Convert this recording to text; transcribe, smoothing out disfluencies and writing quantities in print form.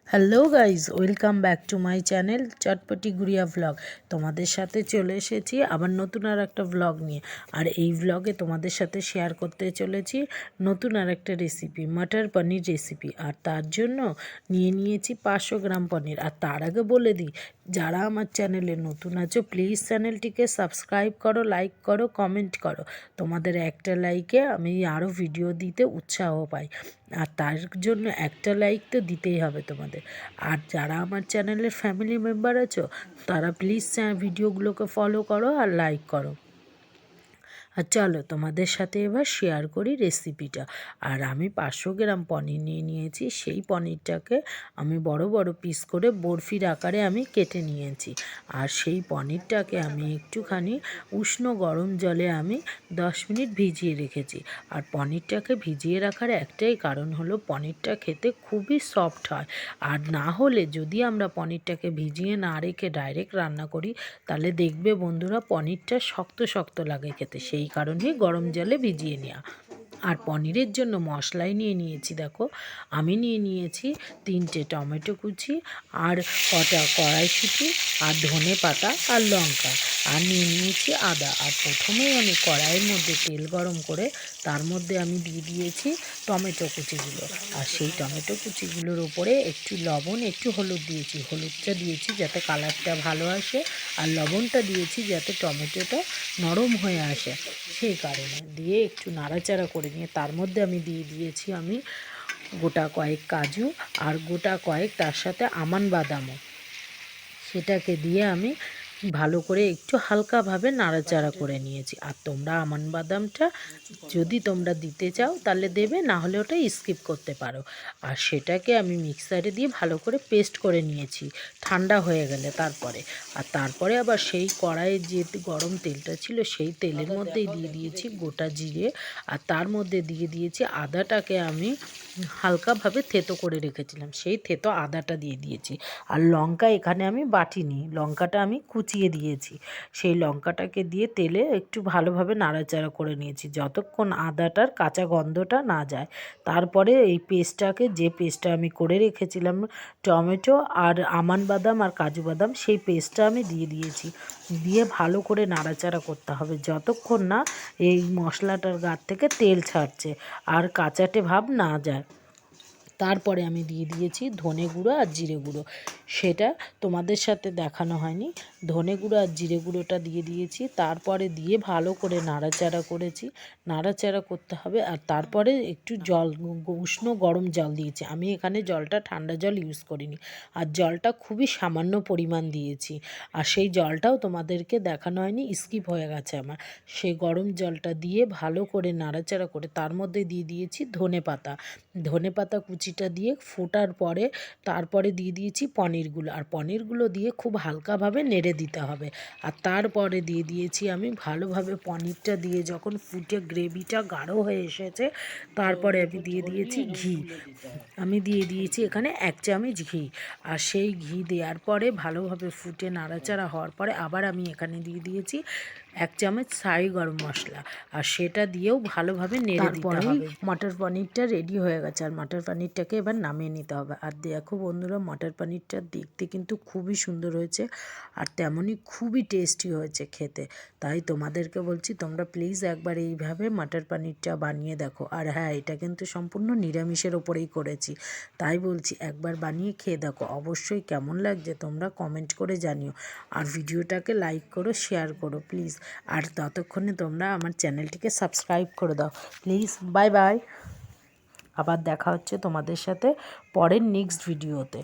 Hello guys, welcome back to my channel chotpoti Guriya vlog. তোমাদের সাথে চলে এসেছি আবার নতুন আর একটা ভ্লগ নিয়ে। আর এই ভ্লগে তোমাদের সাথে শেয়ার করতে চলেছি নতুন আর একটা রেসিপি, মটর পনির রেসিপি। আর তার জন্য নিয়েছি 500 গ্রাম পনির। আর তার আগে বলে দিই, যারা আমার চ্যানেলে নতুন আছো প্লিজ চ্যানেলটিকে সাবস্ক্রাইব করো, লাইক করো, কমেন্ট করো। তোমাদের একটা লাইকে আমি আরও ভিডিও দিতে উৎসাহ পাই। আর তার জন্য একটা লাইক তো দিতেই হবে তোমাদের। আর যারা আমার চ্যানেলের ফ্যামিলি মেম্বার আছো তারা প্লিজ ভিডিওগুলোকে ফলো করো আর লাইক করো। আর চলো তোমাদের সাথে এবার শেয়ার করি রেসিপিটা। আর আমি 500 গ্রাম পনির নিয়েছি। সেই পনিরটাকে আমি বড় বড় পিস করে বরফির আকারে আমি কেটে নিয়েছি। আর সেই পনিরটাকে আমি একটুখানি উষ্ণ গরম জলে আমি 10 মিনিট ভিজিয়ে রেখেছি। আর পনিরটাকে ভিজিয়ে রাখার একটাই কারণ হলো পনিরটা খেতে খুবই সফট হয়। আর না হলে যদি আমরা পনিরটাকে ভিজিয়ে না রেখে ডাইরেক্ট রান্না করি তাহলে দেখবে বন্ধুরা পনিরটা শক্ত শক্ত লাগে খেতে। সেই কারণেই গরম জলে ভিজিয়ে নেওয়া। আর পনিরের জন্য মশলাই নিয়েছি। দেখো, আমি নিয়েছি 3টে টমেটো কুচি আর কটা কড়াইশুঁটি আর ধনে পাতা আর লঙ্কা। আর নিয়েছি আদা। আর প্রথমেই আমি কড়াইয়ের মধ্যে তেল গরম করে তার মধ্যে আমি দিয়ে দিয়েছি টমেটো কুচিগুলো। আর সেই টমেটো কুচিগুলোর উপরে একটু লবণ, একটু হলুদ দিয়েছি। হলুদটা দিয়েছি যাতে কালারটা ভালো আসে, আর লবণটা দিয়েছি যাতে টমেটোটা নরম হয়ে আসে। সেই কারণে দিয়ে একটু নাড়াচাড়া করে নিয়ে তার মধ্যে আমি দিয়েছি আমি গোটা কয়েক কাজু আর গোটা কয়েক তার সাথে আমান বাদামও। সেটাকে দিয়ে আমি ভালো করে একটু হালকাভাবে নাড়াচাড়া করে নিয়েছি। আর তোমরা আমান বাদামটা যদি তোমরা দিতে চাও তাহলে দেবে, না হলে ওটা স্কিপ করতে পারো। আর সেটাকে আমি মিক্সারে দিয়ে ভালো করে পেস্ট করে নিয়েছি ঠান্ডা হয়ে গেলে তারপরে। আর তারপরে আবার সেই কড়াইয়ে যে গরম তেলটা ছিল সেই তেলের মধ্যেই দিয়ে দিয়েছি গোটা জিরে। আর তার মধ্যে দিয়ে দিয়েছি আদাটাকে আমি হালকাভাবে থেতো করে রেখেছিলাম, সেই থেতো আদাটা দিয়ে দিয়েছি। আর লঙ্কা এখানে আমি বাটিনি, লঙ্কাটা আমি কুচিয়ে দিয়েছি। সেই লঙ্কাটাকে দিয়ে তেলে একটু ভালোভাবে নাড়াচাড়া করে নিয়েছি যতক্ষণ আদাটার কাঁচা গন্ধটা না যায়। তারপরে এই পেস্টটাকে, যে পেস্টটা আমি করে রেখেছিলাম টমেটো আর আমান বাদাম আর কাজু বাদাম, সেই পেস্টটা আমি দিয়ে দিয়েছি। দিয়ে ভালো করে নাড়াচাড়া করতে হবে যতক্ষণ না এই মশলাটার গা থেকে তেল ছাড়ছে আর কাঁচাটে ভাব না যায়। তারপরে আমি দিয়ে দিয়েছি ধনে গুঁড়ো আর জিরে গুঁড়ো। সেটা তোমাদের সাথে দেখানো হয়নি। ধনে গুঁড়ো আর জিরে গুঁড়োটা দিয়ে দিয়েছি। তারপরে দিয়ে ভালো করে নাড়াচাড়া করেছি। নাড়াচাড়া করতে হবে। আর তারপরে একটু জল, উষ্ণ গরম জল দিয়েছি। আমি এখানে জলটা ঠান্ডা জল ইউজ করিনি। আর জলটা খুবই সামান্য পরিমাণ দিয়েছি। আর সেই জলটাও তোমাদেরকে দেখানো হয়নি, স্কিপ হয়ে গেছে আমার। সেই গরম জলটা দিয়ে ভালো করে নাড়াচাড়া করে তার মধ্যে দিয়ে দিয়েছি ধনে পাতা কুচিটা দিয়ে ফোটার পরে তারপরে দিয়ে দিয়েছি পনিরগুলো। আর পনিরগুলো দিয়ে খুব হালকাভাবে নেড়ে দিতে হবে। আর তারপরে দিয়ে দিয়েছি আমি ভালোভাবে পনিরটা দিয়ে যখন ফুটে গ্রেভিটা গাঢ় হয়ে এসেছে তারপরে আমি দিয়ে দিয়েছি ঘি। আমি দিয়ে দিয়েছি এখানে 1 চামচ ঘি। আর সেই ঘি দেওয়ার পরে ভালোভাবে ফুটে নাড়াচাড়া হওয়ার পরে আবার আমি এখানে দিয়ে দিয়েছি 1 চামচ শাহি গরম মশলা। আর সেটা দিয়েও ভালোভাবে নেড়ে দিতে হবে। মটর পনিরটা রেডি হয়ে গেছে। আর মটর পনিরটাকে এবার নামিয়ে নিতে হবে। আর দেখো বন্ধুরা, মটর পনিরটা দেখতে কিন্তু খুবই সুন্দর হয়েছে আর তেমনই খুবই টেস্টি হয়েছে খেতে। তাই তোমাদেরকে বলছি তোমরা প্লিজ একবার এইভাবে মটর পনিরটা বানিয়ে দেখো। আর হ্যাঁ, এটা কিন্তু সম্পূর্ণ নিরামিষের ওপরেই করেছি, তাই বলছি একবার বানিয়ে খেয়ে দেখো। অবশ্যই কেমন লাগছে তোমরা কমেন্ট করে জানিও। আর ভিডিওটাকে লাইক করো, শেয়ার করো প্লিজ। আর ততক্ষণে তোমরা আমার চ্যানেলটিকে সাবস্ক্রাইব করে দাও প্লিজ। Bye bye. আবার দেখা হচ্ছে তোমাদের সাথে পরের নেক্সট ভিডিওতে।